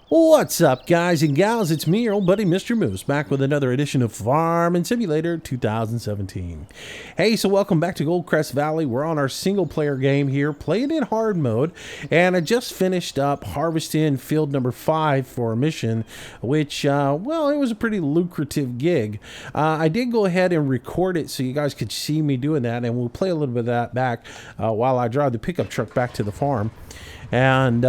What's up, guys and gals? It's me, your old buddy Mistermoose, back with another edition of Farming Simulator 2017. Hey, so welcome back to Goldcrest Valley. We're on our single-player game here, playing in hard mode, and I just finished up harvesting field number 5 for a mission, which, well, it was a pretty lucrative gig. I did go ahead and record it so you guys could see me doing that, and we'll play a little bit of that back while I drive the pickup truck back to the farm and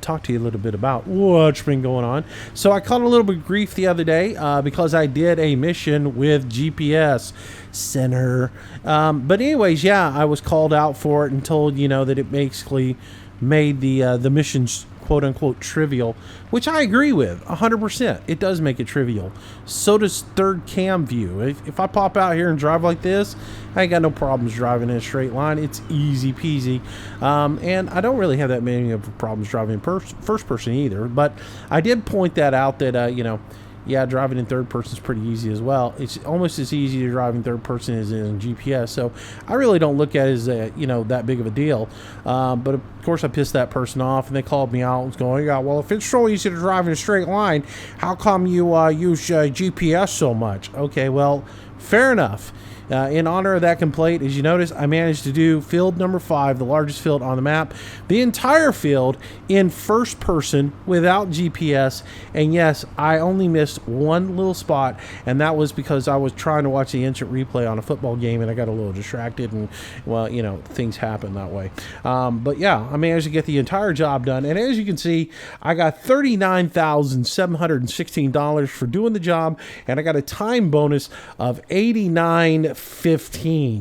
talk to you a little bit about what's been going on. So I caught a little bit of grief the other day because I did a mission with GPS Center. But anyways, yeah, I was called out for it and told, that it basically made the missions quote unquote trivial, which I agree with 100%. It does make it trivial. So does third cam view. If I pop out here and drive like this, I ain't got no problems driving in a straight line. It's easy peasy. And I don't really have that many of problems driving first person either. But I did point that out that, yeah, driving in third person is pretty easy as well. It's almost as easy to drive in third person as in GPS. So I really don't look at it as that big of a deal. But of course I pissed that person off, and they called me out and was going, yeah, well, if it's so easy to drive in a straight line, how come you use GPS so much? Okay, well, fair enough. In honor of that complaint, as you notice, I managed to do field number 5, the largest field on the map, the entire field in first person without GPS. And yes, I only missed one little spot, and that was because I was trying to watch the instant replay on a football game, and I got a little distracted, and, well, things happen that way. But yeah, I managed to get the entire job done. And as you can see, I got $39,716 for doing the job, and I got a time bonus of $89.15.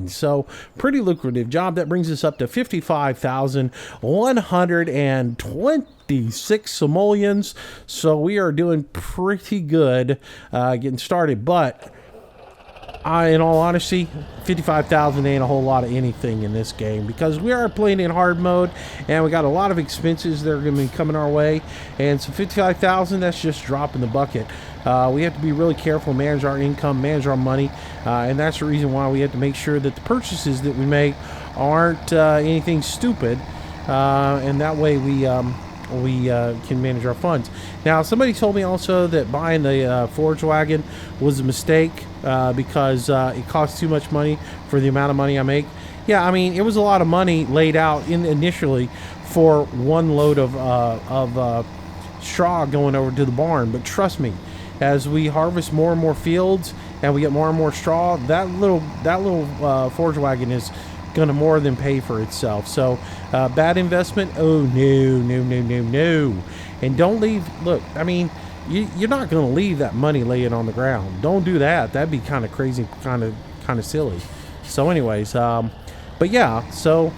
So pretty lucrative job. That brings us up to 55,126 simoleons. So we are doing pretty good getting started. But in all honesty, 55,000 ain't a whole lot of anything in this game, because we are playing in hard mode and we got a lot of expenses that are going to be coming our way. And so 55,000, that's just drop in the bucket. We have to be really careful, manage our income, manage our money, and that's the reason why we have to make sure that the purchases that we make aren't anything stupid, and that way we can manage our funds. Now, somebody told me also that buying the forage wagon was a mistake because it costs too much money for the amount of money I make. Yeah, I mean, it was a lot of money laid out initially for one load of straw going over to the barn, but trust me, as we harvest more and more fields and we get more and more straw, that little forage wagon is gonna more than pay for itself. So bad investment? Oh no. And don't leave. Look, I mean, you're not gonna leave that money laying on the ground. Don't do that. That'd be kind of crazy, kind of silly. So anyways, but yeah, so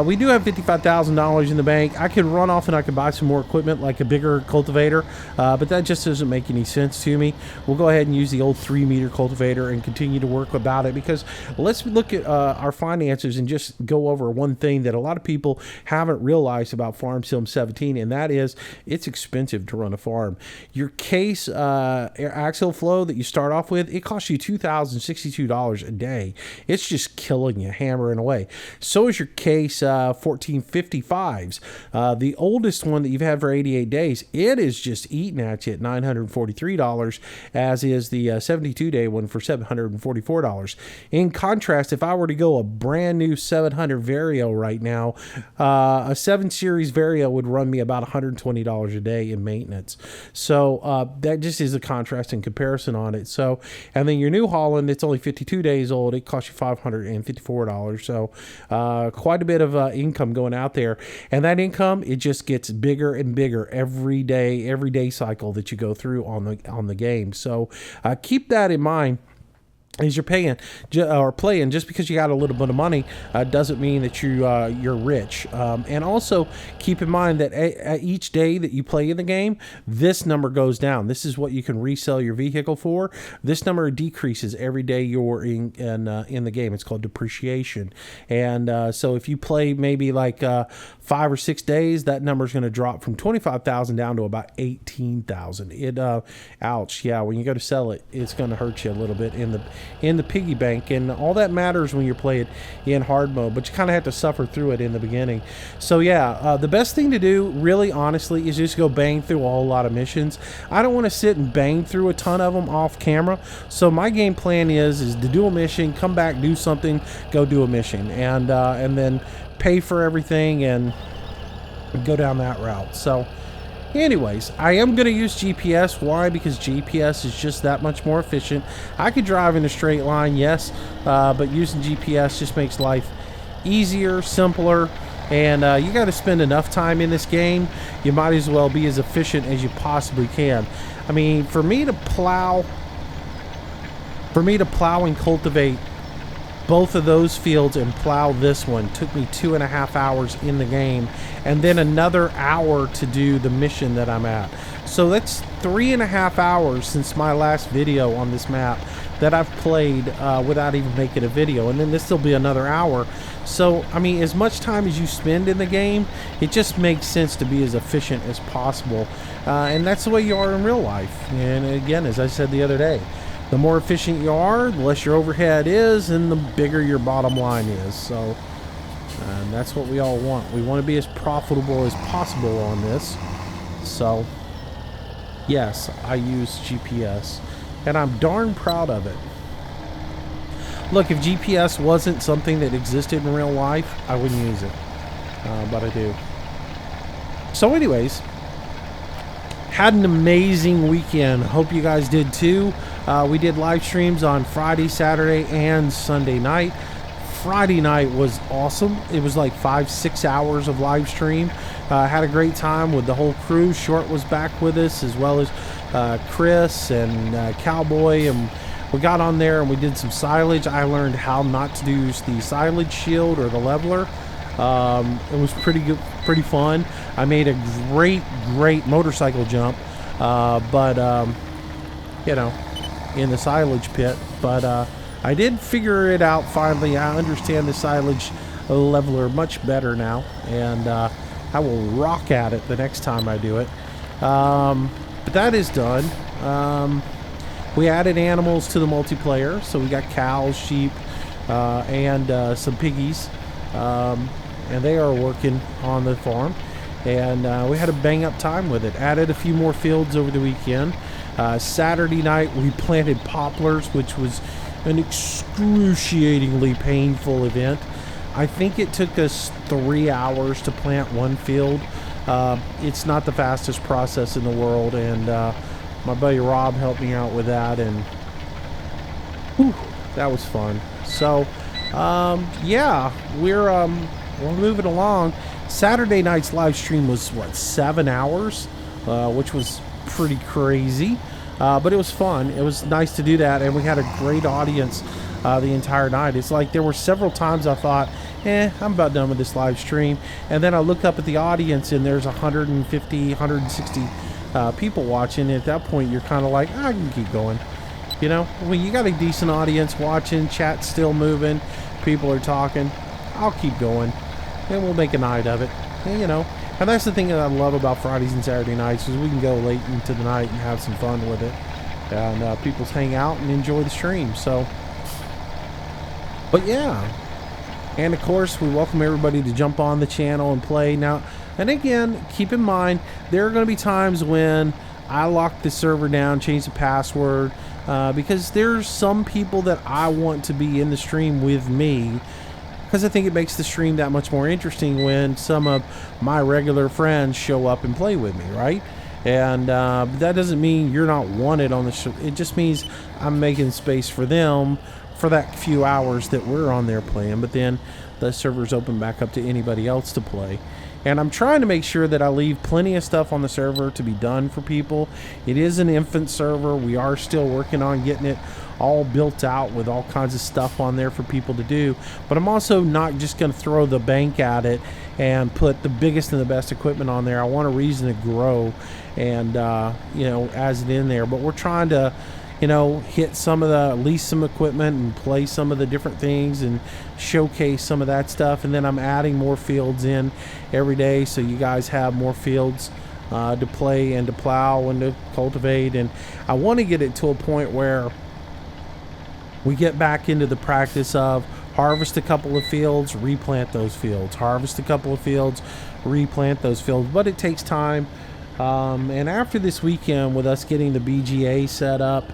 we do have $55,000 in the bank. I could run off and I could buy some more equipment, like a bigger cultivator, but that just doesn't make any sense to me. We'll go ahead and use the old 3-meter cultivator and continue to work about it, because let's look at our finances and just go over one thing that a lot of people haven't realized about Farm Sim 17, and that is it's expensive to run a farm. Your case axial flow that you start off with, it costs you $2,062 a day. It's just killing you, hammering away. So is your case 1455s. The oldest one that you've had for 88 days, it is just eating at you at $943, as is the 72-day one for $744. In contrast, if I were to go a brand new 700 Vario right now, a 7 Series Vario would run me about $120 a day in maintenance. So that just is a contrast in comparison on it. So, and then your New Holland, it's only 52 days old. It costs you $554. So quite a bit of income going out there, and that income, it just gets bigger and bigger every day cycle that you go through on the game. So keep that in mind as you're paying or playing. Just because you got a little bit of money doesn't mean that you're rich. And also keep in mind that at each day that you play in the game, this number goes down. This is what you can resell your vehicle for. This number decreases every day you're in the game. It's called depreciation. And so if you play maybe like 5 or 6 days, that number is going to drop from 25,000 down to about 18,000. Ouch. Yeah, when you go to sell it, it's going to hurt you a little bit in the piggy bank, and all that matters when you're playing in hard mode, but you kind of have to suffer through it in the beginning. So yeah, the best thing to do, really honestly, is just go bang through a whole lot of missions. I don't want to sit and bang through a ton of them off camera, so my game plan is to do a mission, come back, do something, go do a mission, and then pay for everything and go down that route. So anyways, I am going to use GPS. Why? Because GPS is just that much more efficient. I could drive in a straight line, yes, but using GPS just makes life easier, simpler, and you got to spend enough time in this game. You might as well be as efficient as you possibly can. I mean, for me to plow and cultivate both of those fields and plow this one took me 2.5 hours in the game, and then another hour to do the mission that I'm at. So that's 3.5 hours since my last video on this map that I've played without even making a video, and then this will be another hour. So I mean, as much time as you spend in the game, it just makes sense to be as efficient as possible, and that's the way you are in real life. And again, as I said the other day, the more efficient you are, the less your overhead is, and the bigger your bottom line is. So that's what we all want. We want to be as profitable as possible on this. So yes, I use GPS, and I'm darn proud of it. Look, if GPS wasn't something that existed in real life, I wouldn't use it, but I do. So anyways, had an amazing weekend. Hope you guys did too. We did live streams on Friday, Saturday, and Sunday night. Friday night was awesome. It was like 5-6 hours of live stream. Had a great time with the whole crew. Short was back with us, as well as Chris and Cowboy, and we got on there and we did some silage. I learned how not to use the silage shield or the leveler. It was pretty good, pretty fun. I made a great motorcycle jump, but you know, in the silage pit, but I did figure it out finally. I understand the silage leveler much better now, and I will rock at it the next time I do it. But that is done. We added animals to the multiplayer, so we got cows, sheep, and some piggies, and they are working on the farm, and we had a bang up time with it. Added a few more fields over the weekend. Saturday night we planted poplars, which was an excruciatingly painful event. I think it took us 3 hours to plant one field. It's not the fastest process in the world, and my buddy Rob helped me out with that, and whew, that was fun. So yeah, we're moving along. Saturday night's live stream was what, 7 hours, which was pretty crazy, but it was fun. It was nice to do that, and we had a great audience the entire night. It's like there were several times I thought, I'm about done with this live stream, and then I look up at the audience and there's 150, 160 people watching. At that point you're kind of like, I can keep going. You know, when you got a decent audience watching, chat's still moving, people are talking, I'll keep going, and we'll make a night of it. And, you know, and that's the thing that I love about Fridays and Saturday nights, is we can go late into the night and have some fun with it, and people hang out and enjoy the stream. So, but yeah, and of course we welcome everybody to jump on the channel and play now. And again, keep in mind, there are going to be times when I lock the server down, change the password, because there's some people that I want to be in the stream with me, because I think it makes the stream that much more interesting when some of my regular friends show up and play with me, right? And that doesn't mean you're not wanted on the show. It just means I'm making space for them for that few hours that we're on there playing, but then the server's open back up to anybody else to play. And I'm trying to make sure that I leave plenty of stuff on the server to be done for people. It is an infant server. We are still working on getting it all built out with all kinds of stuff on there for people to do. But I'm also not just going to throw the bank at it and put the biggest and the best equipment on there. I want a reason to grow and, you know, as it in there. But we're trying to, you know, hit some of the, lease some equipment and play some of the different things and showcase some of that stuff. And then I'm adding more fields in every day, so you guys have more fields to play and to plow and to cultivate. And I want to get it to a point where we get back into the practice of harvest a couple of fields, replant those fields, harvest a couple of fields, replant those fields. But it takes time. And after this weekend, with us getting the BGA set up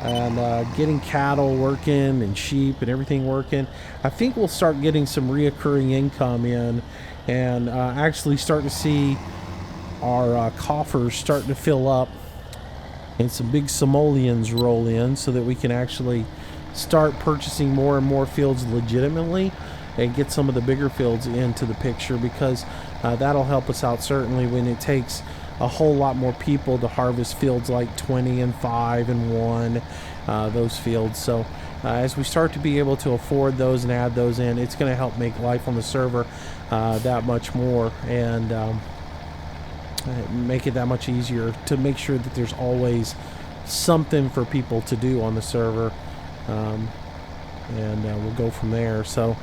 and getting cattle working and sheep and everything working, I think we'll start getting some reoccurring income in, and actually start to see our coffers starting to fill up and some big simoleons roll in, so that we can actually start purchasing more and more fields legitimately and get some of the bigger fields into the picture, because that'll help us out certainly when it takes a whole lot more people to harvest fields like 20 and 5 and 1, those fields. So as we start to be able to afford those and add those in, it's going to help make life on the server that much more, and make it that much easier to make sure that there's always something for people to do on the server. And we'll go from there. So,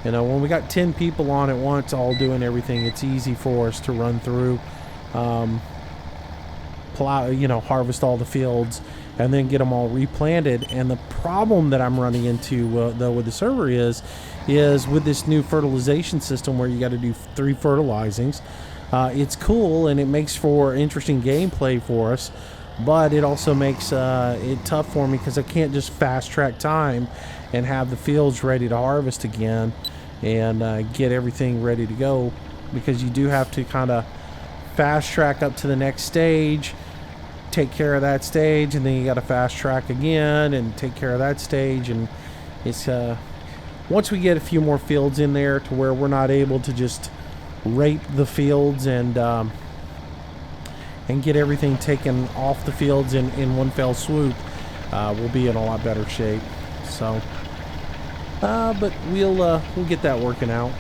when we got 10 people on at once all doing everything, it's easy for us to run through, plow, harvest all the fields and then get them all replanted. And the problem that I'm running into though with the server is with this new fertilization system where you got to do 3 fertilizings. It's cool and it makes for interesting gameplay for us, but it also makes it tough for me because I can't just fast track time and have the fields ready to harvest again and get everything ready to go, because you do have to kind of fast track up to the next stage, take care of that stage, and then you got to fast track again and take care of that stage. And it's once we get a few more fields in there to where we're not able to just rape the fields and get everything taken off the fields in one fell swoop, we'll be in a lot better shape. So but we'll get that working out.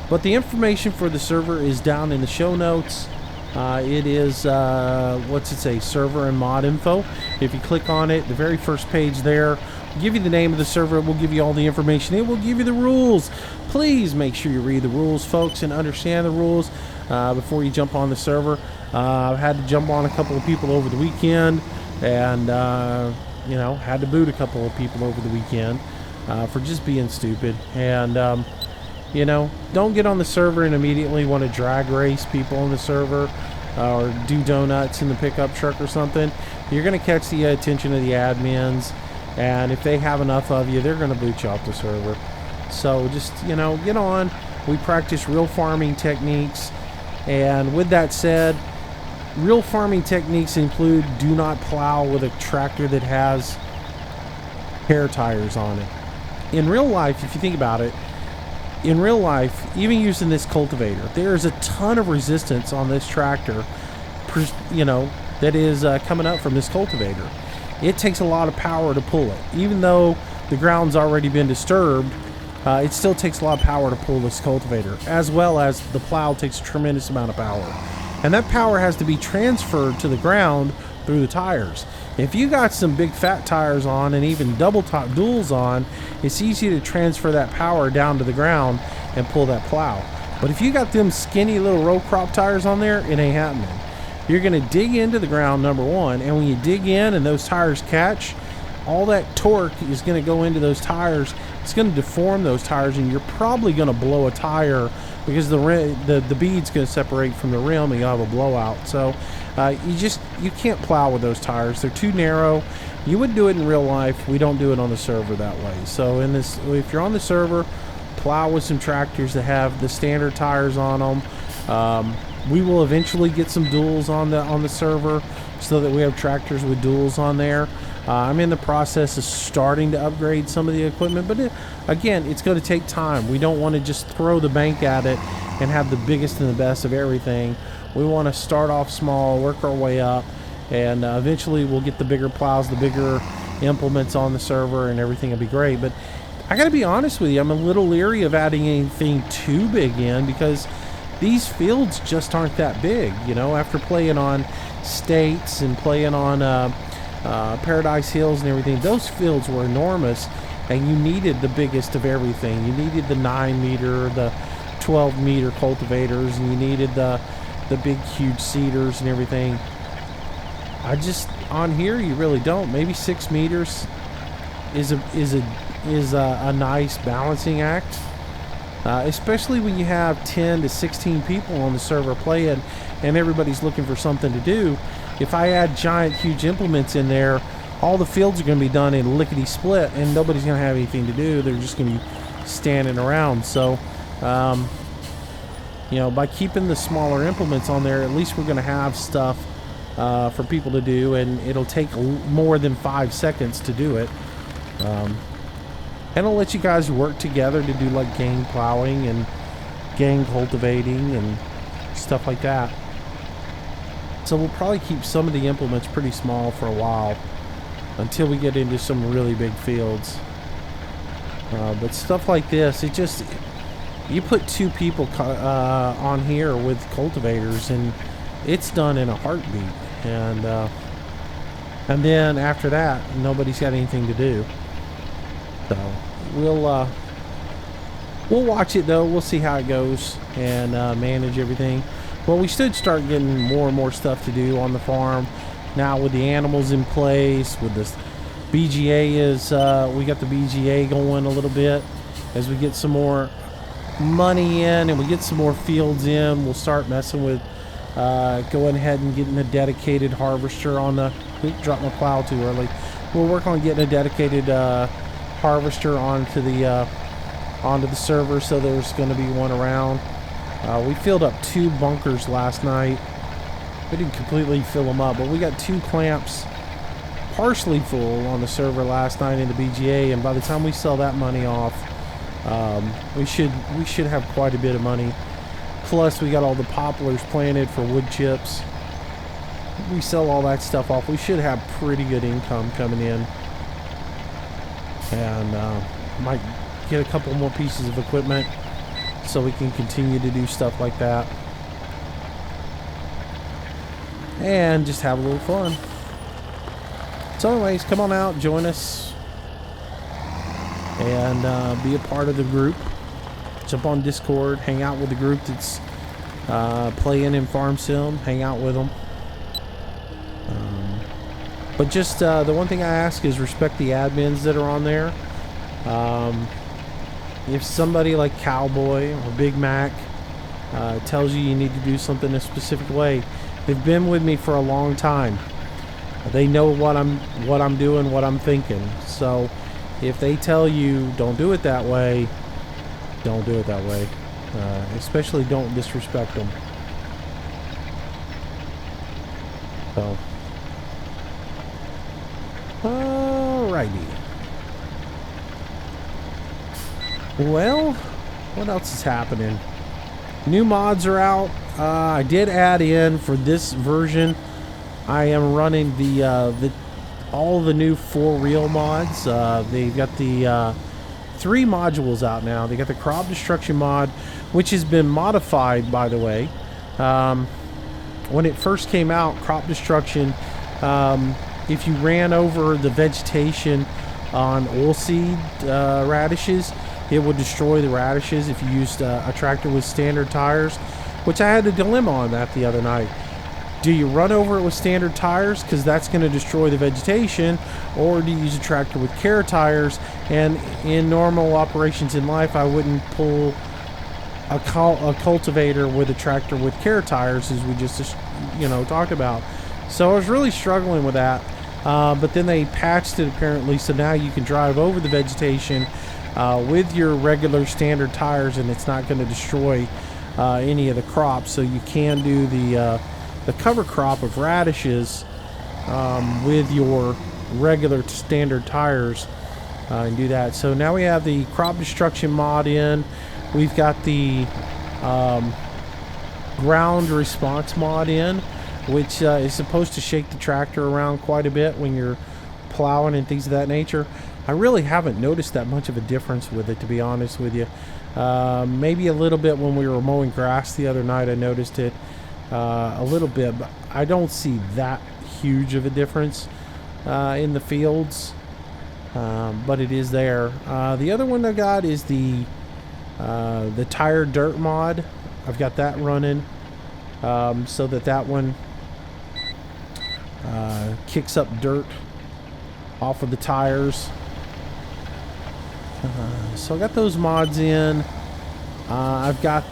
But the information for the server is down in the show notes. It is what's it say, server and mod info. If you click on it, the very first page there will give you the name of the server. It will give you all the information. It will give you the rules. Please make sure you read the rules, folks, and understand the rules before you jump on the server. I've had to jump on a couple of people over the weekend, and had to boot a couple of people over the weekend for just being stupid. And don't get on the server and immediately want to drag race people on the server or do donuts in the pickup truck or something. You're going to catch the attention of the admins, and if they have enough of you, they're going to boot you off the server. So just get on. We practice real farming techniques, and with that said, real farming techniques include do not plow with a tractor that has hair tires on it. In real life, if you think about it, in real life, even using this cultivator, there is a ton of resistance on this tractor, that is coming up from this cultivator. It takes a lot of power to pull it. Even though the ground's already been disturbed, it still takes a lot of power to pull this cultivator, as well as the plow takes a tremendous amount of power. And that power has to be transferred to the ground through the tires. If you got some big fat tires on and even double top duals on, it's easy to transfer that power down to the ground and pull that plow. But if you got them skinny little row crop tires on there, it ain't happening. You're going to dig into the ground, number one, and when you dig in and those tires catch, all that torque is going to go into those tires. It's going to deform those tires, and you're probably going to blow a tire because the bead's going to separate from the rim and you'll have a blowout. So you can't plow with those tires. They're too narrow. You would do it in real life. We don't do it on the server that way. So if you're on the server, plow with some tractors that have the standard tires on them. We will eventually get some duals on the server so that we have tractors with duals on there. I'm in the process of starting to upgrade some of the equipment, but again, it's going to take time. We don't want to just throw the bank at it and have the biggest and the best of everything. We want to start off small, work our way up, and eventually we'll get the bigger plows, the bigger implements on the server, and everything will be great. But I got to be honest with you, I'm a little leery of adding anything too big in, because these fields just aren't that big. After playing on States and playing on Paradise Hills and everything, those fields were enormous, and you needed the biggest of everything. You needed the 9-meter, the 12-meter cultivators, and you needed the big huge seeders and everything. On here you really don't. Maybe 6 meters is a nice balancing act, especially when you have 10 to 16 people on the server playing, and everybody's looking for something to do. If I add giant, huge implements in there, all the fields are going to be done in lickety split, and nobody's going to have anything to do. They're just going to be standing around. So, you know, by keeping the smaller implements on there, at least we're going to have stuff for people to do, and it'll take more than 5 seconds to do it. And it'll let you guys work together to do like gang plowing and gang cultivating and stuff like that. So we'll probably keep some of the implements pretty small for a while until we get into some really big fields. But stuff like this, it just, you put 2 people on here with cultivators and it's done in a heartbeat. And then after that, nobody's got anything to do. So we'll watch it though. We'll see how it goes and manage everything. Well, we should start getting more and more stuff to do on the farm now with the animals in place. With this BGA we got the BGA going a little bit. As we get some more money in and we get some more fields in, we'll start messing with going ahead and getting a dedicated harvester on the. Oops, dropped my plow too early. We'll work on getting a dedicated harvester onto the server, so there's going to be one around. We filled up 2 bunkers last night. We didn't completely fill them up, but we got 2 clamps partially full on the server last night in the BGA, and by the time we sell that money off, we should have quite a bit of money. Plus we got all the poplars planted for wood chips. We sell all that stuff off, we should have pretty good income coming in, and might get a couple more pieces of equipment so we can continue to do stuff like that and just have a little fun. So anyways, come on out, join us, and be a part of the group. Jump on Discord, hang out with the group that's playing in Farm Sim, hang out with them. But just the one thing I ask is respect the admins that are on there. If somebody like Cowboy or Big Mac tells you need to do something a specific way, they've been with me for a long time. They know what I'm doing, what I'm thinking. So if they tell you don't do it that way, don't do it that way. Especially don't disrespect them. So, alrighty. Well, what else is happening? New mods are out. I did add in for this version. I am running all the new 4-reel mods. They've got the 3 modules out now. They got the crop destruction mod, which has been modified, by the way. When it first came out, crop destruction, if you ran over the vegetation on oilseed radishes, it would destroy the radishes if you used a tractor with standard tires, which I had a dilemma on that the other night. Do you run over it with standard tires because that's going to destroy the vegetation, or do you use a tractor with care tires? And in normal operations in life, I wouldn't pull a cultivator with a tractor with care tires, as we just talked about. So I was really struggling with that, but then they patched it apparently, so now you can drive over the vegetation with your regular standard tires, and it's not going to destroy any of the crops. So you can do the cover crop of radishes with your regular standard tires and do that. So now we have the crop destruction mod in. We've got the ground response mod in, which is supposed to shake the tractor around quite a bit when you're plowing and things of that nature. I really haven't noticed that much of a difference with it, to be honest with you. Maybe a little bit when we were mowing grass the other night, I noticed it a little bit, but I don't see that huge of a difference in the fields, but it is there. The other one I got is the tire dirt mod. I've got that running so that one kicks up dirt off of the tires So I got those mods in. I've got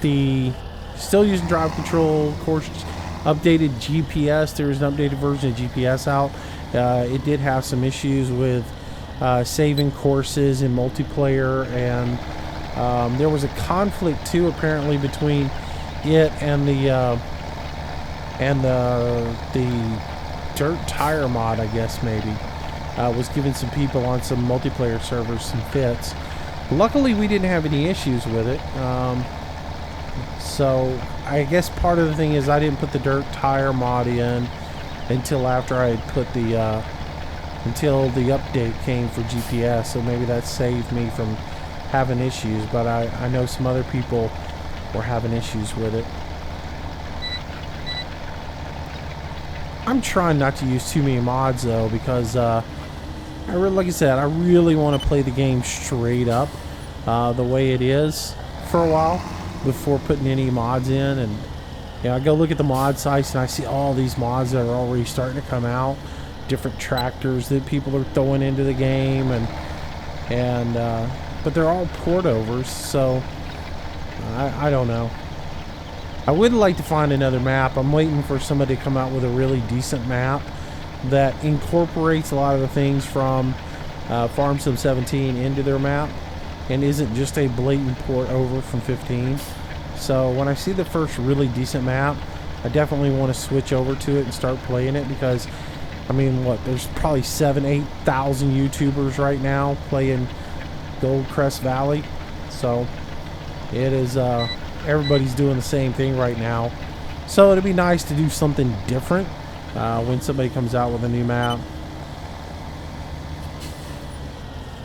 still using drive control, of course, updated GPS. There was an updated version of GPS out. It did have some issues with saving courses in multiplayer, and there was a conflict too, apparently, between it and the dirt tire mod, I guess, maybe. Was giving some people on some multiplayer servers some fits. Luckily, we didn't have any issues with it. So I guess part of the thing is I didn't put the dirt tire mod in until after I had put until the update came for GPS. So maybe that saved me from having issues. But I know some other people were having issues with it. I'm trying not to use too many mods though, because like I said, I really want to play the game straight up the way it is for a while before putting any mods in. And I go look at the mod sites and I see all these mods that are already starting to come out, different tractors that people are throwing into the game, but they're all port overs. So I don't know. I would like to find another map. I'm waiting for somebody to come out with a really decent map that incorporates a lot of the things from Farm Sim 17 into their map and isn't just a blatant port over from 15. So when I see the first really decent map, I definitely want to switch over to it and start playing it, because I mean, there's probably 7,000 to 8,000 YouTubers right now playing Goldcrest Valley. So it is everybody's doing the same thing right now. So it'd be nice to do something different when somebody comes out with a new map.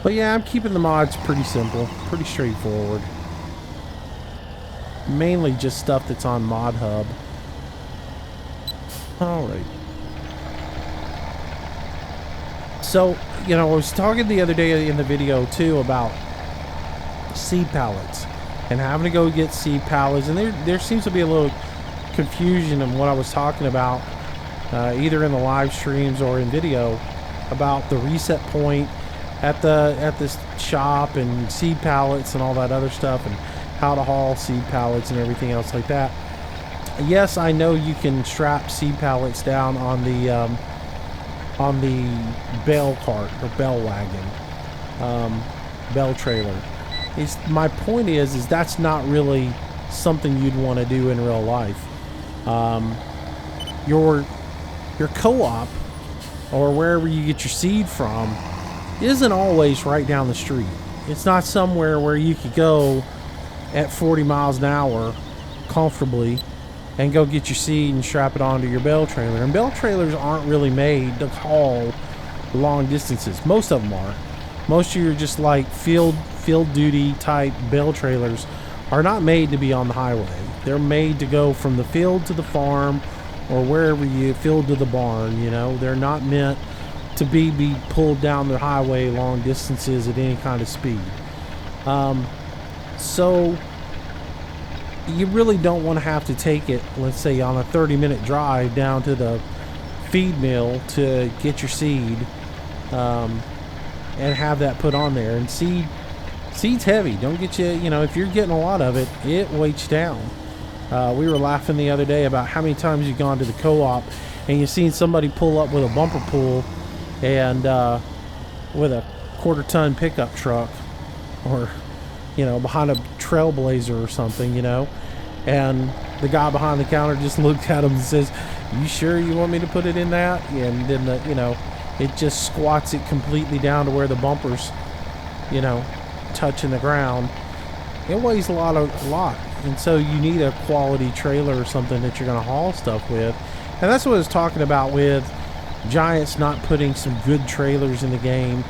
But yeah, I'm keeping the mods pretty simple, pretty straightforward. Mainly just stuff that's on Mod Hub. Alright. So, I was talking the other day in the video too about seed pallets and having to go get seed pallets, and there seems to be a little confusion in what I was talking about, either in the live streams or in video, about the reset point at this shop and seed pallets and all that other stuff, and how to haul seed pallets and everything else like that. Yes, I know you can strap seed pallets down on the bale cart or bale wagon, bale trailer. My point is that's not really something you'd want to do in real life. Your co-op or wherever you get your seed from isn't always right down the street. It's not somewhere where you could go at 40 miles an hour comfortably and go get your seed and strap it onto your bale trailer. And bale trailers aren't really made to haul long distances. Most of them are. Most of your just like field duty type bale trailers are not made to be on the highway. They're made to go from the field to the farm, or wherever you field to the barn. They're not meant to be pulled down the highway long distances at any kind of speed. So you really don't want to have to take it, let's say, on a 30-minute drive down to the feed mill to get your seed, and have that put on there. And seed's heavy. Don't get you, if you're getting a lot of it, it weights you down. We were laughing the other day about how many times you've gone to the co-op and you've seen somebody pull up with a bumper pull and with a quarter-ton pickup truck, or behind a Trailblazer or something, and the guy behind the counter just looked at him and says, "You sure you want me to put it in that?" And then it just squats it completely down to where the bumper's touching the ground. It weighs a lot, and so you need a quality trailer or something that you're going to haul stuff with. And that's what I was talking about with Giants not putting some good trailers in the game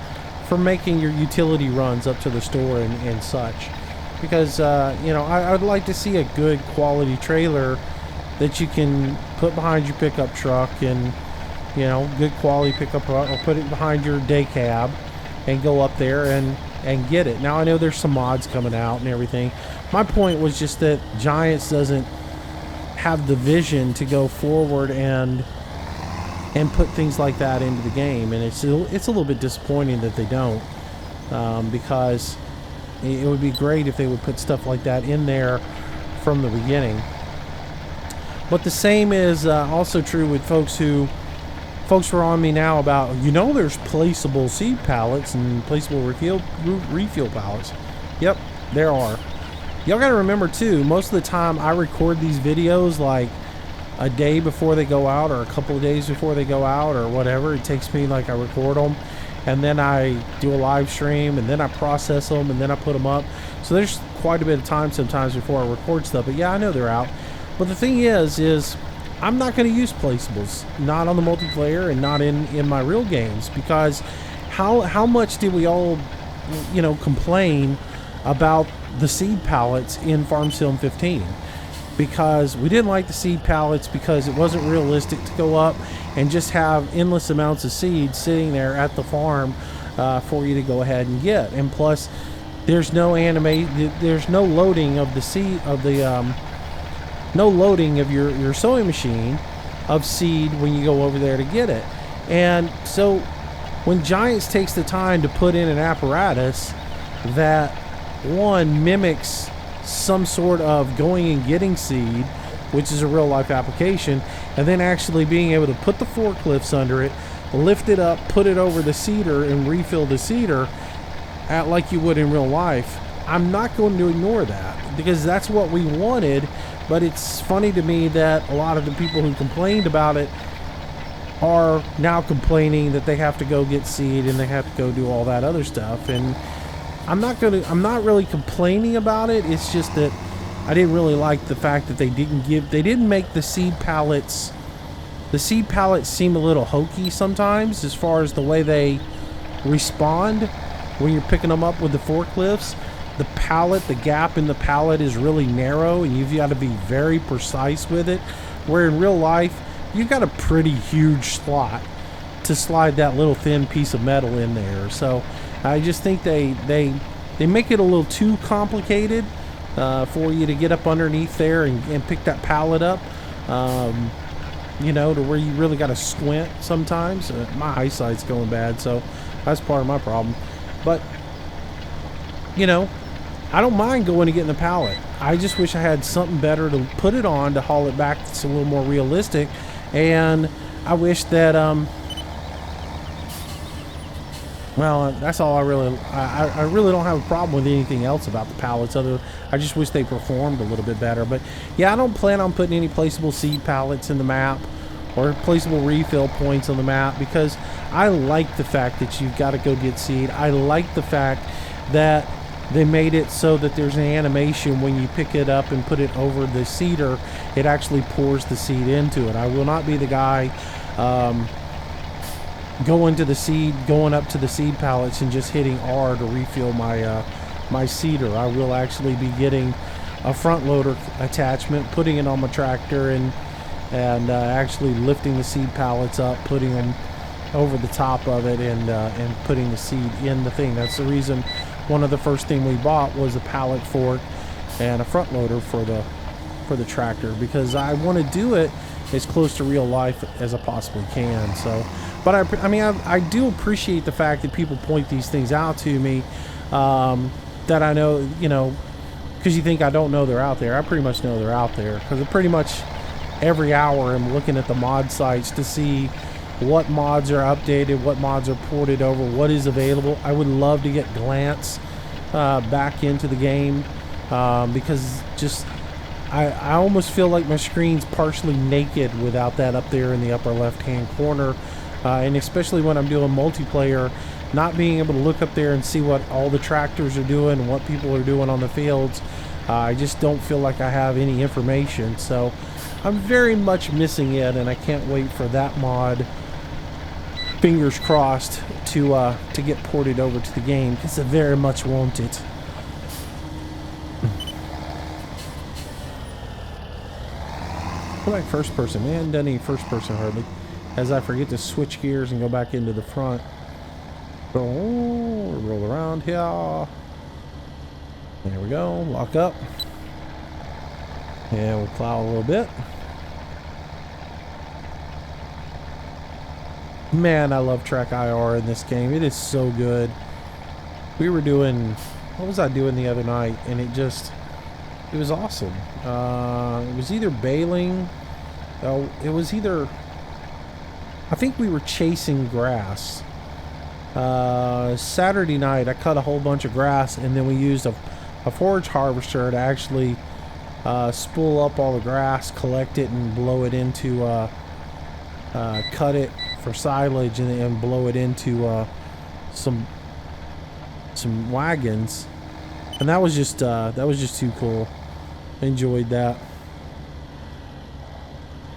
for making your utility runs up to the store and such. Because I would like to see a good quality trailer that you can put behind your pickup truck, and good quality pickup truck, or put it behind your day cab and go up there and get it. Now I know there's some mods coming out and everything. My point was just that Giants doesn't have the vision to go forward and put things like that into the game, and it's a little bit disappointing that they don't, because It would be great if they would put stuff like that in there from the beginning. But the same is also true with folks were on me now about, there's placeable seed pallets and placeable refuel pallets. Yep, there are. Y'all gotta remember too, most of the time I record these videos like a day before they go out or a couple of days before they go out or whatever. It takes me, like, I record them and then I do a live stream and then I process them and then I put them up. So there's quite a bit of time sometimes before I record stuff. But yeah, I know they're out. But the thing is I'm not going to use placeables, not on the multiplayer and not in my real games, because how much did we all, complain about the seed pallets in Farm Sim 15? Because we didn't like the seed pallets because it wasn't realistic to go up and just have endless amounts of seeds sitting there at the farm for you to go ahead and get. And plus, there's no there's no loading of the seed no loading of your sowing machine of seed when you go over there to get it. And so when Giants takes the time to put in an apparatus that one mimics some sort of going and getting seed, which is a real life application, and then actually being able to put the forklifts under it, lift it up, put it over the seeder and refill the seeder like you would in real life, I'm not going to ignore that because that's what we wanted. But it's funny to me that a lot of the people who complained about it are now complaining that they have to go get seed and they have to go do all that other stuff. And I'm not really complaining about it. It's just that I didn't really like the fact that they didn't make the seed pallets. The seed pallets seem a little hokey sometimes as far as the way they respond when you're picking them up with the forklifts. The gap in the pallet is really narrow and you've got to be very precise with it. Where in real life, you've got a pretty huge slot to slide that little thin piece of metal in there. So I just think they make it a little too complicated for you to get up underneath there and pick that pallet up. To where you really got to squint sometimes. My eyesight's going bad, so that's part of my problem. But I don't mind going to get in the pallet. I just wish I had something better to put it on to haul it back that's a little more realistic. And I wish that that's all I really don't have a problem with anything else about the pallets. I just wish they performed a little bit better. But yeah, I don't plan on putting any placeable seed pallets in the map or placeable refill points on the map because I like the fact that you've got to go get seed. I like the fact that they made it so that there's an animation when you pick it up and put it over the seeder, it actually pours the seed into it. I will not be the guy going up to the seed pallets and just hitting R to refill my seeder. I will actually be getting a front loader attachment, putting it on my tractor and actually lifting the seed pallets up, putting them over the top of it and putting the seed in the thing. That's the reason one of the first thing we bought was a pallet fork and a front loader for the tractor, because I want to do it as close to real life as I possibly can. So, but I do appreciate the fact that people point these things out to me, that I know, because you think I don't know they're out there. I pretty much know they're out there, because pretty much every hour I'm looking at the mod sites to see what mods are updated, what mods are ported over, what is available. I would love to get Glance back into the game, because just I almost feel like my screen's partially naked without that up there in the upper left hand corner, and especially when I'm doing multiplayer, not being able to look up there and see what all the tractors are doing and what people are doing on the fields. I just don't feel like I have any information, so I'm very much missing it, and I can't wait for that mod, fingers crossed, to get ported over to the game, because I very much want it. Go back first person. Man, I haven't done any first person hardly, as I forget to switch gears and go back into the front. Oh, roll around here. There we go. Lock up. And we'll plow a little bit. Man, I love Track IR in this game. It is so good. We were doing what was I doing the other night? And it was awesome. It was either baling. Oh, it was either, I think we were chasing grass. Saturday night I cut a whole bunch of grass, and then we used a forage harvester to actually spool up all the grass, collect it, and blow it into cut it for silage, and then blow it into some wagons. And that was just too cool. Enjoyed that.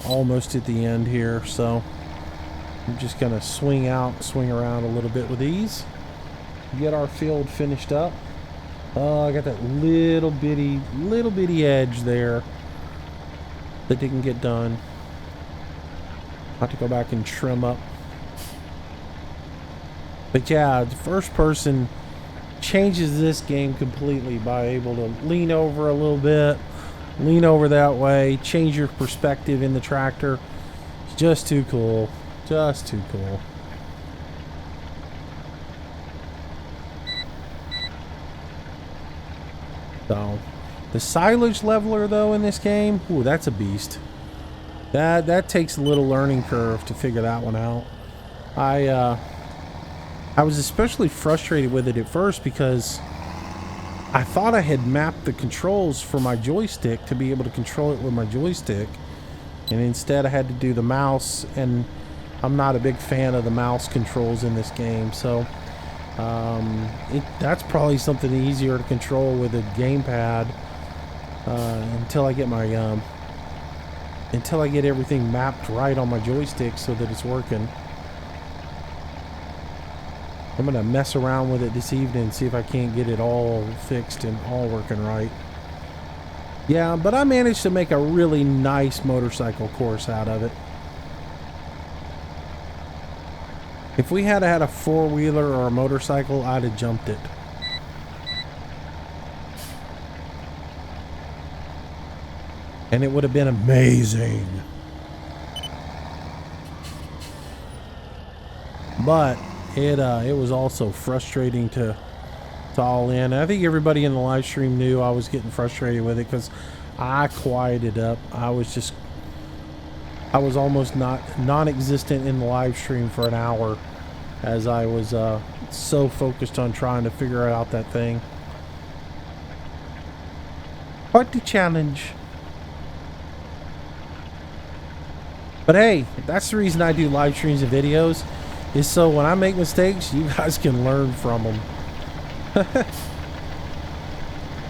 Almost at the end here, so I'm just gonna swing around a little bit with these, get our field finished up. Oh, I got that little bitty edge there that didn't get done. I'll have to go back and trim up. But yeah, the first person changes this game completely by able to lean over a little bit, lean over that way, change your perspective in the tractor. It's just too cool. Just too cool. So, the silage leveler though in this game, ooh, that's a beast. That takes a little learning curve to figure that one out. I was especially frustrated with it at first because I thought I had mapped the controls for my joystick to be able to control it with my joystick, and instead I had to do the mouse, and I'm not a big fan of the mouse controls in this game, so that's probably something easier to control with a gamepad until I get my until I get everything mapped right on my joystick so that it's working. I'm gonna mess around with it this evening and see if I can't get it all fixed and all working right. Yeah, but I managed to make a really nice motorcycle course out of it. If we had had a four-wheeler or a motorcycle, I'd have jumped it. And it would have been amazing. But it was also frustrating to all in. I think everybody in the live stream knew I was getting frustrated with it because I quieted up. I was almost non-existent in the live stream for an hour as I was so focused on trying to figure out that thing. Quite the challenge. But hey, that's the reason I do live streams and videos, is so when I make mistakes, you guys can learn from them.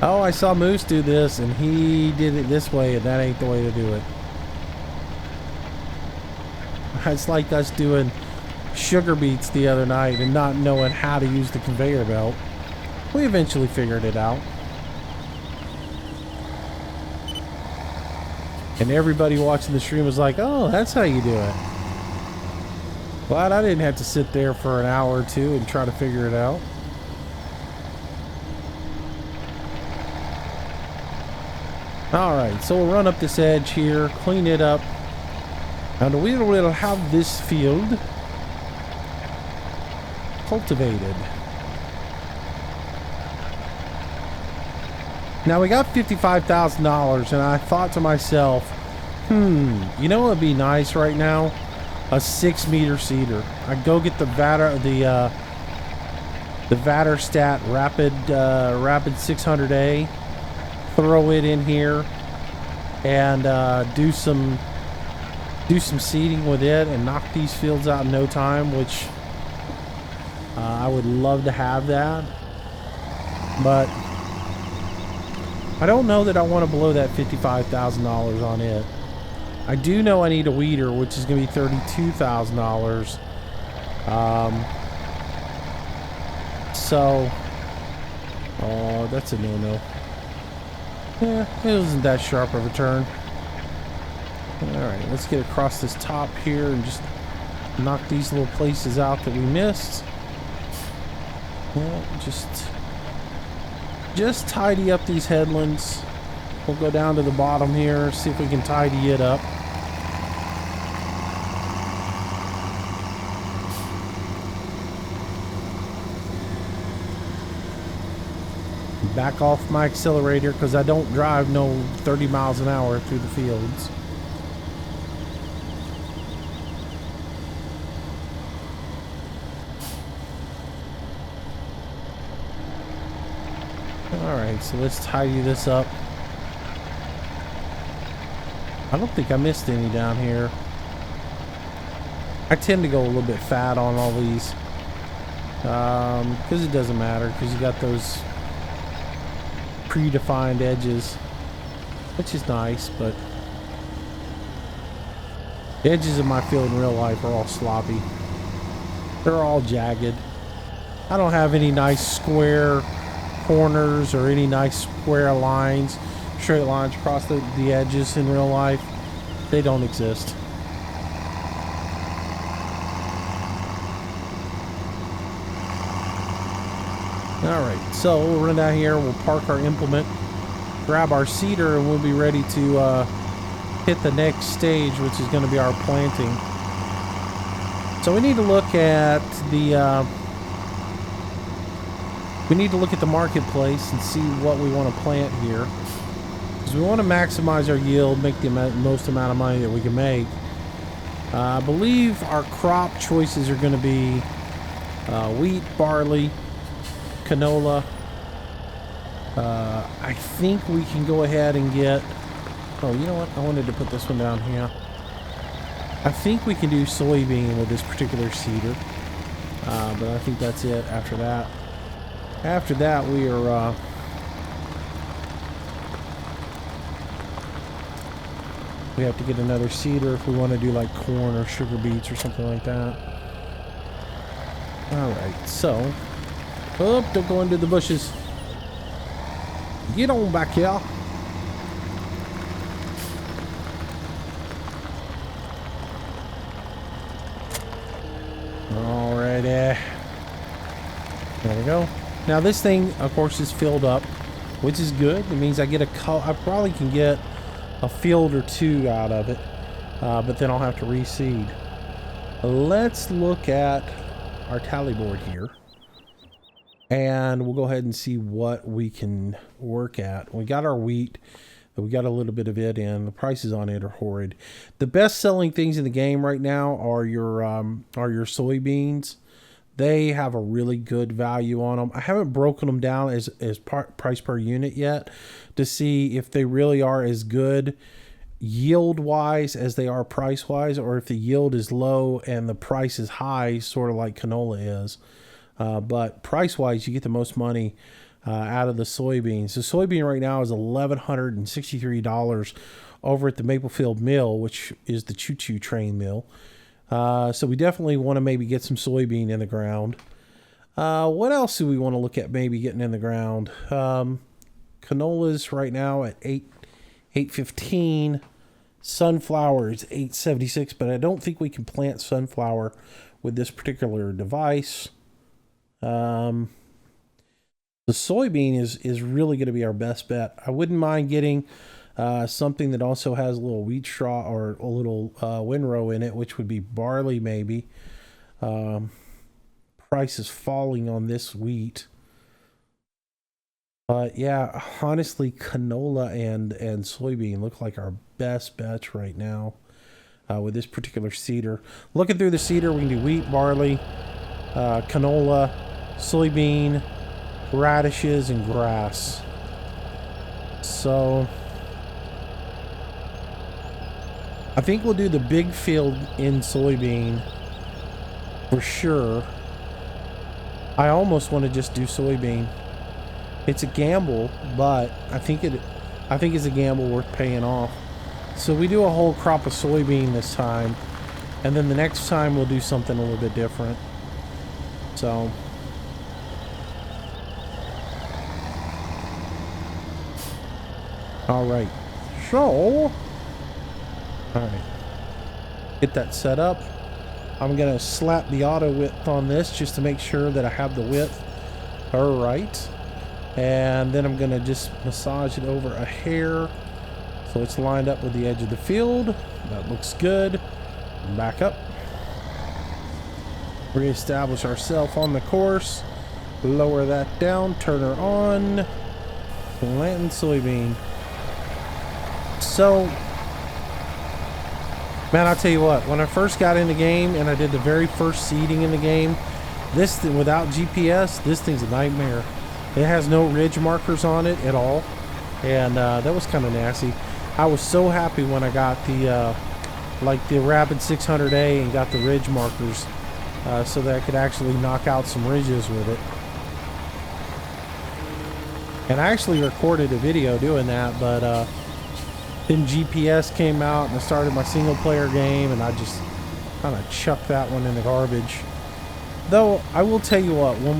Oh, I saw Moose do this and he did it this way, and that ain't the way to do it. It's like us doing sugar beets the other night and not knowing how to use the conveyor belt. We eventually figured it out. And everybody watching the stream was like, oh, that's how you do it. Glad I didn't have to sit there for an hour or two and try to figure it out. Alright, so we'll run up this edge here, clean it up, and we will have this field cultivated. Now we got $55,000, and I thought to myself, you know what would be nice right now? A 6-meter seeder. I'd go get the Vaterstat Rapid 600A, throw it in here, and do some seeding with it, and knock these fields out in no time. Which I would love to have that, but I don't know that I want to blow that $55,000 on it. I do know I need a weeder, which is going to be $32,000. So, oh, that's a no-no. Yeah, it wasn't that sharp of a turn. Alright, let's get across this top here and just knock these little places out that we missed. Well, just tidy up these headlands. We'll go down to the bottom here, see if we can tidy it up. Back off my accelerator because I don't drive no 30 miles an hour through the fields. Alright, so let's tidy this up. I don't think I missed any down here. I tend to go a little bit fat on all these. Because it doesn't matter, because you got those predefined edges, which is nice, but the edges of my field in real life are all sloppy. They're all jagged. I don't have any nice square corners or any nice square lines, straight lines across the edges in real life. They don't exist. Alright, so we'll run down here, we'll park our implement, grab our seeder, and we'll be ready to hit the next stage, which is going to be our planting. So we need to look at the marketplace and see what we want to plant here. Because we want to maximize our yield, make the most amount of money that we can make. I believe our crop choices are going to be wheat, barley, canola. I think we can go ahead and get... Oh, you know what? I wanted to put this one down here. I think we can do soybean with this particular seeder. But I think that's it after that. After that, we are... we have to get another seeder if we want to do like corn or sugar beets or something like that. Alright, so... Oh, don't go into the bushes. Get on back here. Alrighty. There we go. Now this thing, of course, is filled up, which is good. It means I get I probably can get a field or two out of it, but then I'll have to reseed. Let's look at our tally board here. And we'll go ahead and see what we can work at. We got our wheat. We got a little bit of it in. The prices on it are horrid. The best selling things in the game right now are your soybeans. They have a really good value on them. I haven't broken them down as price per unit yet to see if they really are as good yield wise as they are price wise, or if the yield is low and the price is high, sort of like canola is. But price-wise, you get the most money out of the soybeans. The soybean right now is $1,163 over at the Maplefield Mill, which is the choo-choo train mill. So we definitely want to maybe get some soybean in the ground. What else do we want to look at maybe getting in the ground? Canola's right now at $8.15. Sunflower is $8.76, but I don't think we can plant sunflower with this particular device. The soybean is really going to be our best bet. I wouldn't mind getting something that also has a little wheat straw or a little windrow in it, which would be barley maybe. Price is falling on this wheat. But yeah, honestly, canola and soybean look like our best bets right now with this particular seeder. Looking through the seeder, we can do wheat, barley, canola, soybean, radishes, and grass. So I think we'll do the big field in soybean for sure. I almost want to just do soybean. It's a gamble, but I think it's a gamble worth paying off. So we do a whole crop of soybean this time, and then the next time we'll do something a little bit different. So alright, alright, get that set up. I'm gonna slap the auto width on this just to make sure that I have the width alright, and then I'm gonna just massage it over a hair so it's lined up with the edge of the field. That looks good. Back up, reestablish ourselves on the course, lower that down, turn her on. Planting soybean. So, man, I'll tell you what, when I first got in the game and I did the very first seeding in the game, this thing, without GPS, this thing's a nightmare. It has no ridge markers on it at all, and that was kind of nasty. I was so happy when I got the like the Rapid 600A and got the ridge markers, so that I could actually knock out some ridges with it. And I actually recorded a video doing that, but then GPS came out and I started my single player game, and I just kind of chucked that one in the garbage. Though I will tell you what, when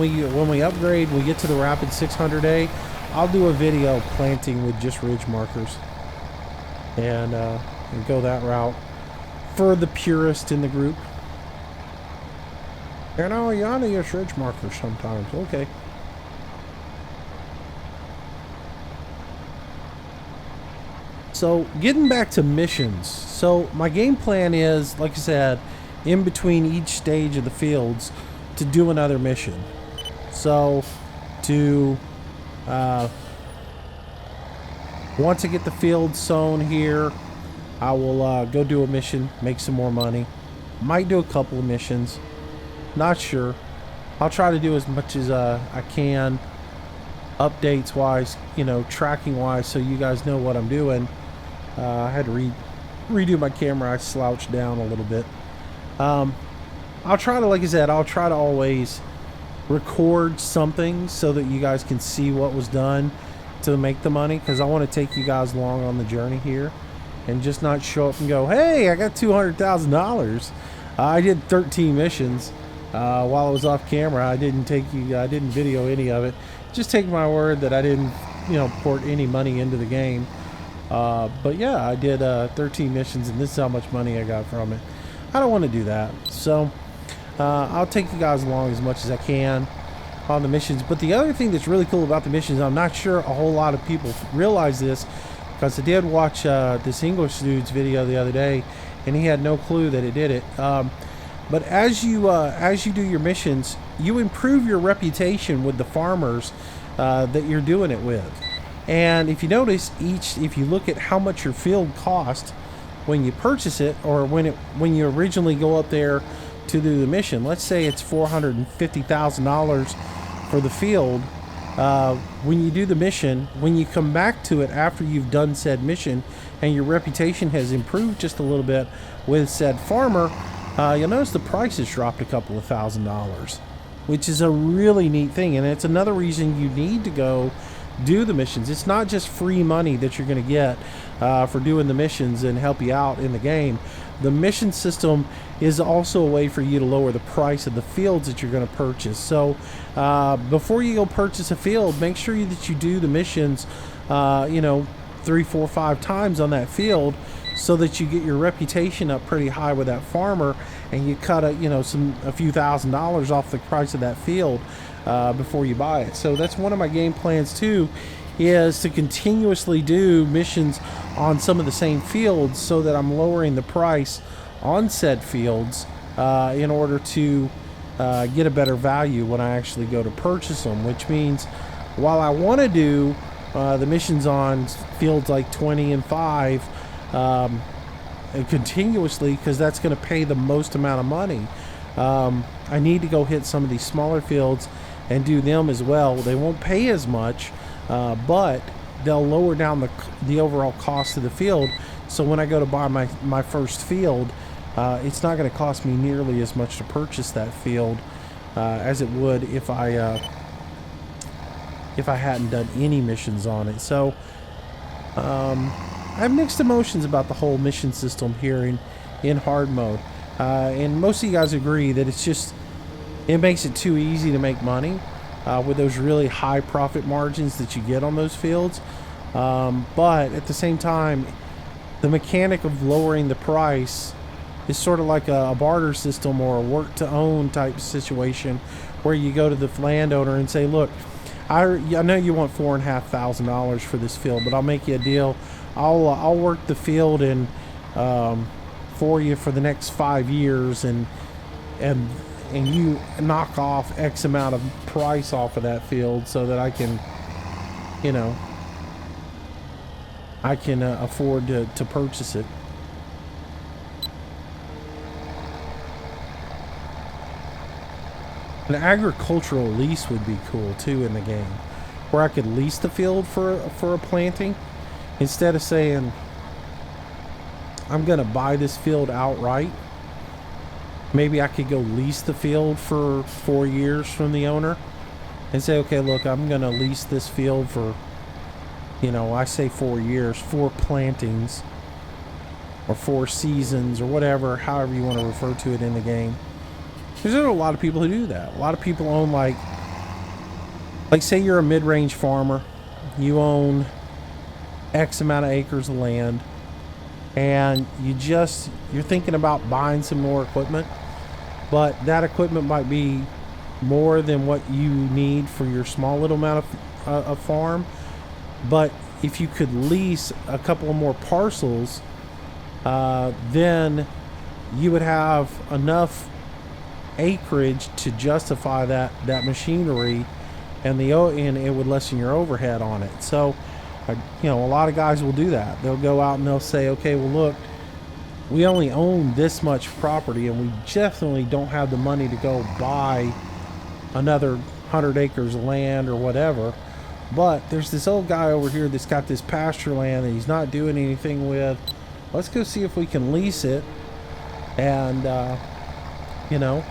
we upgrade, we get to the Rapid 600A, I'll do a video planting with just ridge markers, and go that route for the purist in the group. You know, you ought to use ridge markers sometimes. Okay. So getting back to missions. So my game plan is, like I said, in between each stage of the fields, to do another mission. So to once I get the field sown here, I will go do a mission, make some more money. Might do a couple of missions, not sure. I'll try to do as much as I can, updates wise, you know, tracking wise, so you guys know what I'm doing. I had to redo my camera. I slouched down a little bit. I'll try to, like I said, I'll try to always record something so that you guys can see what was done to make the money, because I want to take you guys along on the journey here and just not show up and go, hey, I got $200,000. I did 13 missions while I was off camera. I didn't video any of it. Just take my word that I didn't, you know, port any money into the game. But yeah, I did 13 missions, and this is how much money I got from it. I don't want to do that, so I'll take you guys along as much as I can on the missions. But the other thing that's really cool about the missions, I'm not sure a whole lot of people realize this, because I did watch this English dude's video the other day, and he had no clue that it did it. But as you do your missions, you improve your reputation with the farmers that you're doing it with. And if you notice, if you look at how much your field cost when you purchase it, or when you originally go up there to do the mission, let's say it's $450,000 for the field. When you do the mission, when you come back to it after you've done said mission, and your reputation has improved just a little bit with said farmer, you'll notice the price has dropped a couple of $1,000s, which is a really neat thing. And it's another reason you need to go do the missions. It's not just free money that you're going to get for doing the missions and help you out in the game. The mission system is also a way for you to lower the price of the fields that you're going to purchase. So before you go purchase a field, make sure that you do the missions, 3, 4, 5 times on that field, so that you get your reputation up pretty high with that farmer, and you cut a few $1,000s off the price of that field before you buy it. So that's one of my game plans too, is to continuously do missions on some of the same fields, so that I'm lowering the price on said fields in order to get a better value when I actually go to purchase them. Which means, while I want to do the missions on fields like 20 and 5 continuously, because that's going to pay the most amount of money, I need to go hit some of these smaller fields and do them as well. They won't pay as much, but they'll lower down the overall cost of the field. So when I go to buy my first field, it's not going to cost me nearly as much to purchase that field as it would if I hadn't done any missions on it. So I have mixed emotions about the whole mission system here in hard mode, and most of you guys agree that it makes it too easy to make money with those really high profit margins that you get on those fields. But at the same time, the mechanic of lowering the price is sort of like a barter system or a work to own type situation, where you go to the landowner and say, look, I know you want $4,500 for this field, but I'll make you a deal. I'll work the field and for you for the next 5 years, and you knock off X amount of price off of that field, so that I can, I can afford to purchase it. An agricultural lease would be cool too in the game, where I could lease the field for a planting instead of saying I'm gonna buy this field outright. Maybe I could go lease the field for 4 years from the owner and say, okay, look, I'm gonna lease this field for, you know, I say 4 years, 4 plantings or 4 seasons or whatever, however you want to refer to it in the game. Because there are a lot of people who do that. A lot of people own like say you're a mid-range farmer, you own X amount of acres of land, and you're thinking about buying some more equipment, but that equipment might be more than what you need for your small little amount of farm. But if you could lease a couple of more parcels, then you would have enough acreage to justify that machinery, and it would lessen your overhead on it. So you know, a lot of guys will do that. They'll go out and they'll say, okay, well look, we only own this much property and we definitely don't have the money to go buy another 100 acres of land or whatever, but there's this old guy over here that's got this pasture land that he's not doing anything with. Let's go see if we can lease it, and you know,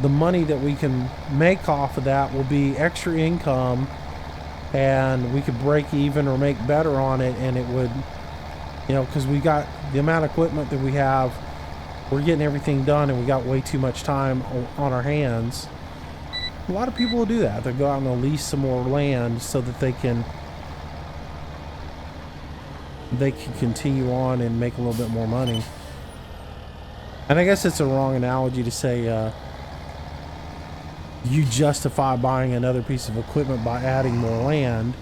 the money that we can make off of that will be extra income, and we could break even or make better on it. And it would, you know, because we got the amount of equipment that we have, we're getting everything done and we got way too much time on our hands. A lot of people will do that. They'll go out and they'll lease some more land so that they can continue on and make a little bit more money. And I guess it's a wrong analogy to say you justify buying another piece of equipment by adding more land.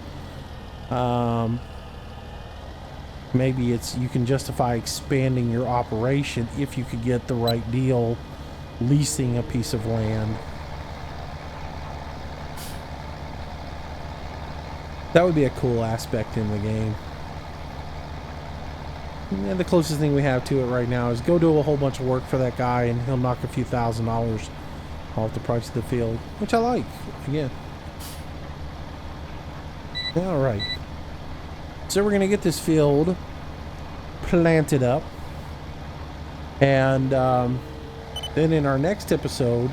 Maybe you can justify expanding your operation if you could get the right deal leasing a piece of land. That would be a cool aspect in the game. And the closest thing we have to it right now is go do a whole bunch of work for that guy and he'll knock a few $1,000s off the price of the field, which I like, again. Alright. So we're going to get this field planted up. And then in our next episode,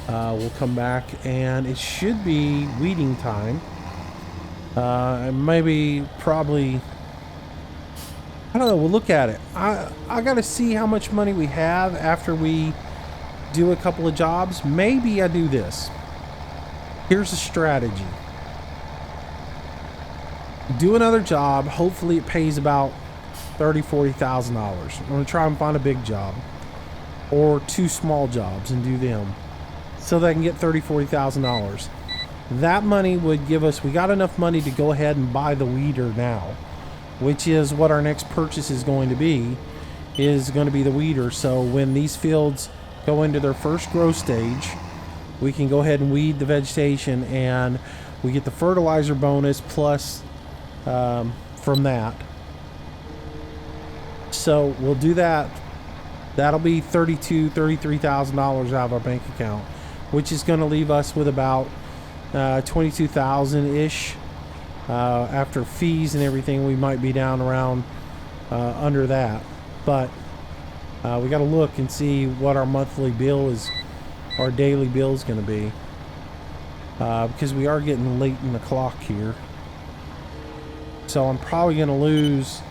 we'll come back and it should be weeding time. Probably, I don't know, we'll look at it. I got to see how much money we have after we do a couple of jobs. Maybe I do this. Here's a strategy. Do another job. Hopefully it pays about $30,000-$40,000. I'm going to try and find a big job or 2 small jobs and do them so that I can get $30,000-$40,000. That money would give us, we got enough money to go ahead and buy the weeder now, which is what our next purchase is going to be the weeder. So when these fields go into their first growth stage, we can go ahead and weed the vegetation and we get the fertilizer bonus plus from that. So we'll do that. That'll be $33,000 out of our bank account, which is going to leave us with about 22,000-ish. After fees and everything, we might be down around under that. But we got to look and see what our monthly bill is, our daily bill is going to be. Because we are getting late in the clock here. So I'm probably going to lose...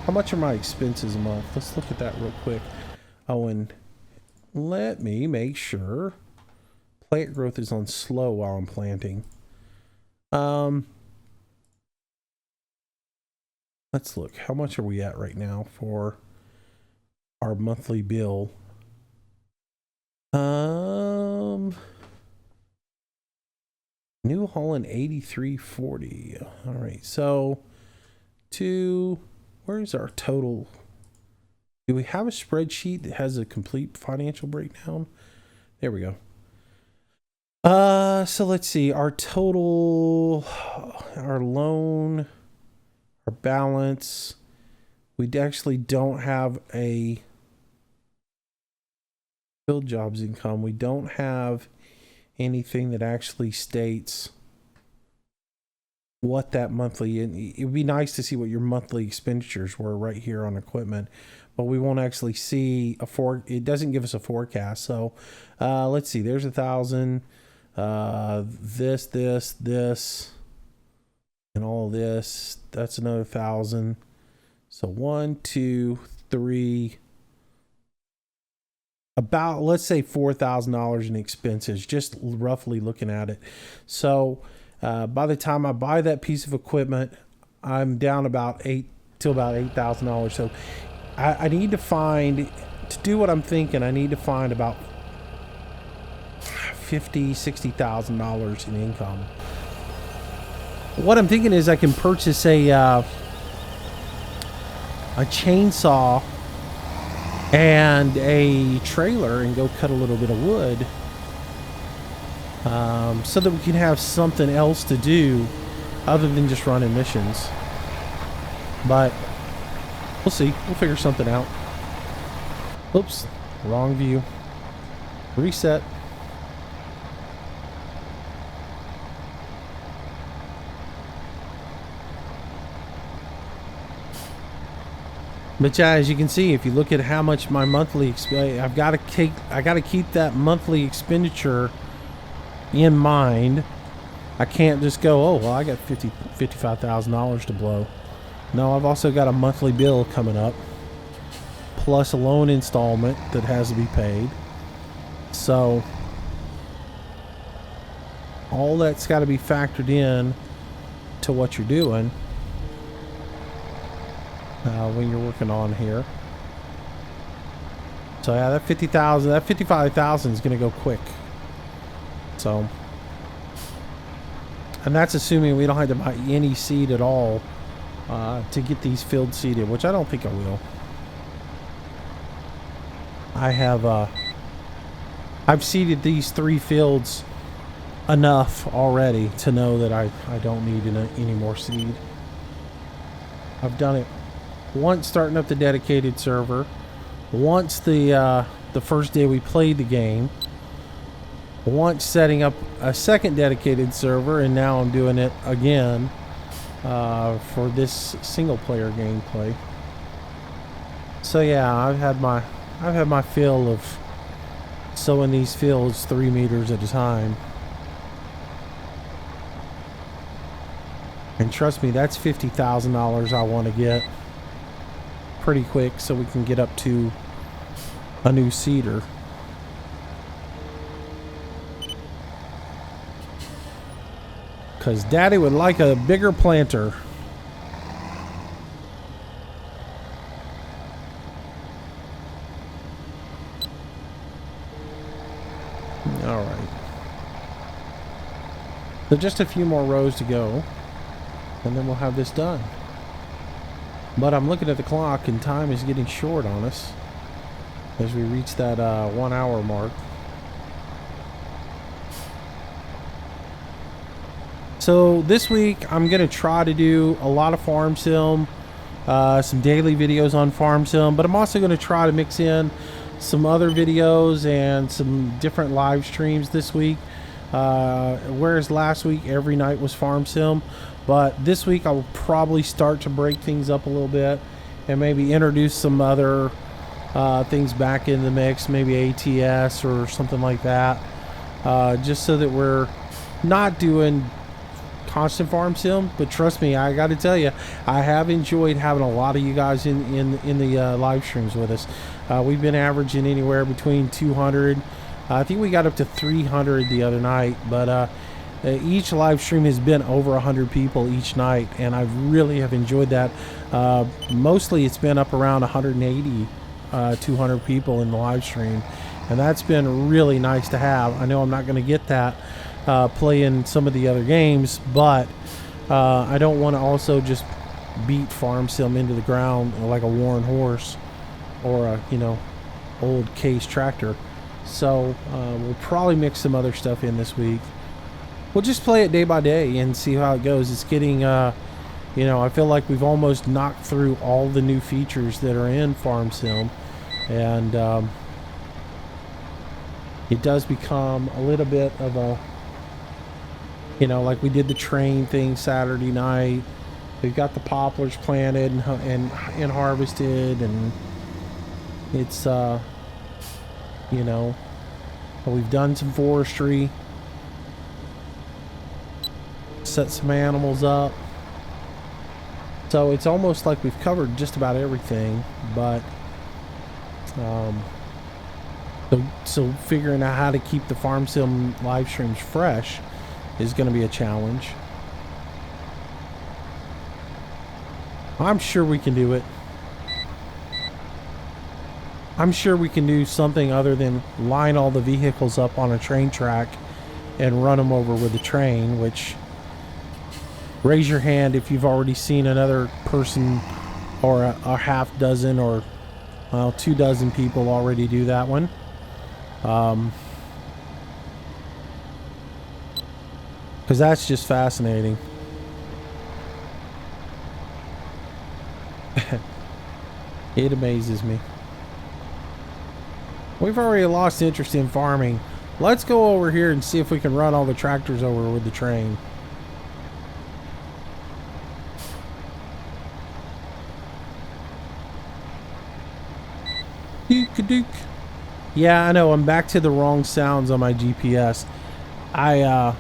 How much are my expenses a month? Let's look at that real quick. Oh, and let me make sure plant growth is on slow while I'm planting. Let's look. How much are we at right now for our monthly bill? New Holland 8340. All right. So where's our total? Do we have a spreadsheet that has a complete financial breakdown? There we go. So let's see. Our total, our loan, Our balance, we actually don't have a field jobs income. We don't have anything that actually states what that monthly, it would be nice to see what your monthly expenditures were right here on equipment, but we won't actually see it doesn't give us a forecast. So let's see, there's 1,000, this and all this, that's another 1,000. So 1, 2, 3, about, let's say $4,000 in expenses, just roughly looking at it. So by the time I buy that piece of equipment, I'm down about $8,000. So I need to find, to do what I'm thinking, I need to find about $50,000-$60,000 in income. What I'm thinking is I can purchase a chainsaw and a trailer and go cut a little bit of wood, so that we can have something else to do other than just running missions. But we'll see. We'll figure something out. Oops, wrong view. Reset. But yeah, as you can see, if you look at how much my monthly, I got to keep that monthly expenditure in mind. I can't just go, oh well, I got $55,000 to blow. No, I've also got a monthly bill coming up, plus a loan installment that has to be paid. So all that's got to be factored in to what you're doing when you're working on here. So yeah, that 50,000, that 55,000 is going to go quick. So, and that's assuming we don't have to buy any seed at all to get these fields seeded, which I don't think I will. I have I've seeded these 3 fields enough already to know that I don't need any more seed. I've done it once starting up the dedicated server, once the first day we played the game, once setting up a second dedicated server, and now I'm doing it again for this single player gameplay. So yeah, I've had my fill of sowing these fields 3 meters at a time. And trust me, that's $50,000 I want to get pretty quick so we can get up to a new seeder. Because Daddy would like a bigger planter. Alright. So just a few more rows to go, and then we'll have this done. But I'm looking at the clock and time is getting short on us as we reach that 1 hour mark. So this week I'm going to try to do a lot of farm sim, some daily videos on farm sim, but I'm also going to try to mix in some other videos and some different live streams this week. Whereas last week every night was farm sim, but this week I will probably start to break things up a little bit and maybe introduce some other things back in the mix, maybe ATS or something like that, just so that we're not doing constant farm sim. But trust me, I got to tell you, I have enjoyed having a lot of you guys in the live streams with us. We've been averaging anywhere between 200. I think we got up to 300 the other night, but each live stream has been over 100 people each night, and I really have enjoyed that. Mostly it's been up around 180, 200 people in the live stream, and that's been really nice to have. I know I'm not going to get that playing some of the other games, but I don't want to also just beat farm sim into the ground like a worn horse or a old case tractor. So we'll probably mix some other stuff in this week. We'll just play it day by day and see how it goes. It's getting You know, I feel like we've almost knocked through all the new features that are in Farm Sim, and it does become a little bit of a, you know, like we did the train thing Saturday night. We've got the poplars planted and harvested, and it's you know, we've done some forestry, set some animals up. So it's almost like we've covered just about everything, but so figuring out how to keep the Farm Sim live streams fresh is going to be a challenge. I'm sure we can do it. I'm sure we can do something other than line all the vehicles up on a train track and run them over with a train, which, raise your hand if you've already seen another person or a half dozen or 2 dozen people already do that one. Because that's just fascinating. It amazes me. We've already lost interest in farming. Let's go over here and see if we can run all the tractors over with the train. Duke-a-duke. Yeah, I know. I'm back to the wrong sounds on my GPS. I've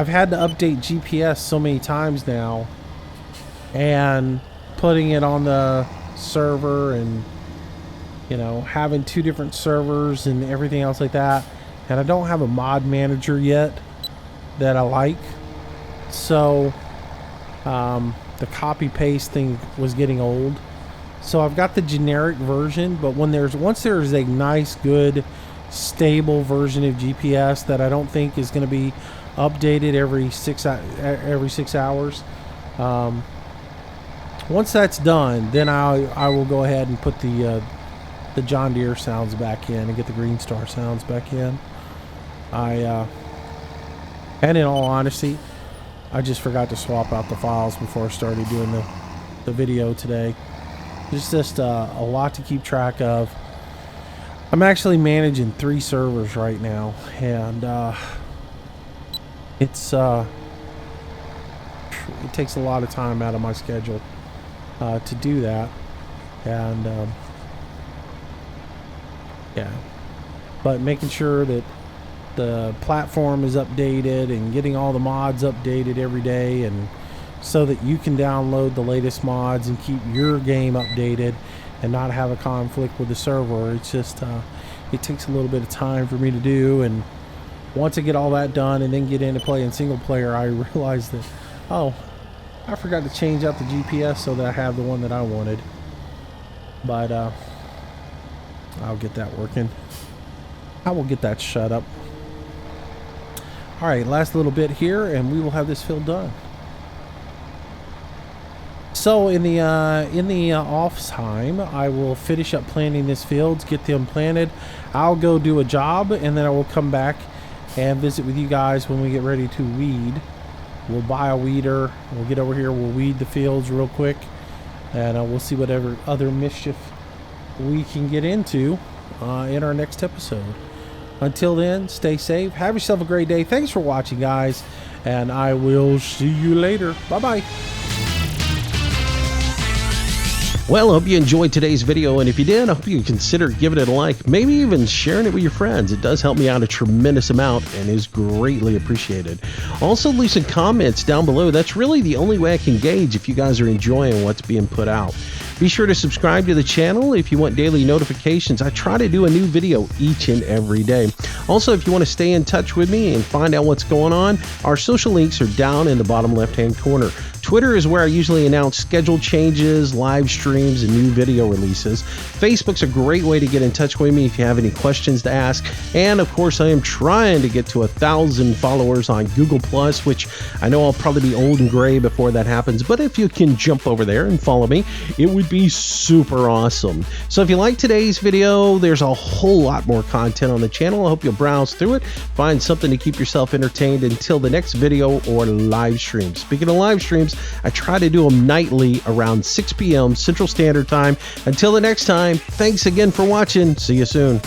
had to update GPS so many times now, and putting it on the server, and you know, having 2 different servers and everything else like that. And I don't have a mod manager yet that I like, so the copy paste thing was getting old. So I've got the generic version, but once there's a nice, good, stable version of GPS that I don't think is going to be updated every 6 hours. Once that's done, then I will go ahead and put the John Deere sounds back in and get the Green Star sounds back in. And in all honesty, I just forgot to swap out the files before I started doing the video today. It's just a lot to keep track of. I'm actually managing 3 servers right now, and it takes a lot of time out of my schedule to do that, and yeah, but making sure that the platform is updated and getting all the mods updated every day, and so that you can download the latest mods and keep your game updated and not have a conflict with the server. It's just it takes a little bit of time for me to do, and once I get all that done and then get into playing single player, I realize that, oh, I forgot to change out the GPS so that I have the one that I wanted. But I'll get that working. I will get that shut up. Alright, last little bit here and we will have this field done. So in the off time, I will finish up planting this fields, get them planted. I'll go do a job, and then I will come back and visit with you guys when we get ready to weed. We'll buy a weeder. We'll get over here. We'll weed the fields real quick, and we'll see whatever other mischief we can get into in our next episode. Until then, stay safe. Have yourself a great day. Thanks for watching, guys, and I will see you later. Bye-bye. Well, I hope you enjoyed today's video, and if you did, I hope you consider giving it a like, maybe even sharing it with your friends. It does help me out a tremendous amount and is greatly appreciated. Also, leave some comments down below. That's really the only way I can gauge if you guys are enjoying what's being put out. Be sure to subscribe to the channel if you want daily notifications. I try to do a new video each and every day. Also, if you want to stay in touch with me and find out what's going on, our social links are down in the bottom left-hand corner. Twitter is where I usually announce schedule changes, live streams, and new video releases. Facebook's a great way to get in touch with me if you have any questions to ask. And of course, I am trying to get to 1,000 followers on Google+, which I know I'll probably be old and gray before that happens, but if you can jump over there and follow me, it would be super awesome. So if you like today's video, there's a whole lot more content on the channel. I hope you'll browse through it, find something to keep yourself entertained until the next video or live stream. Speaking of live streams, I try to do them nightly around 6 p.m. Central Standard Time. Until the next time, thanks again for watching. See you soon.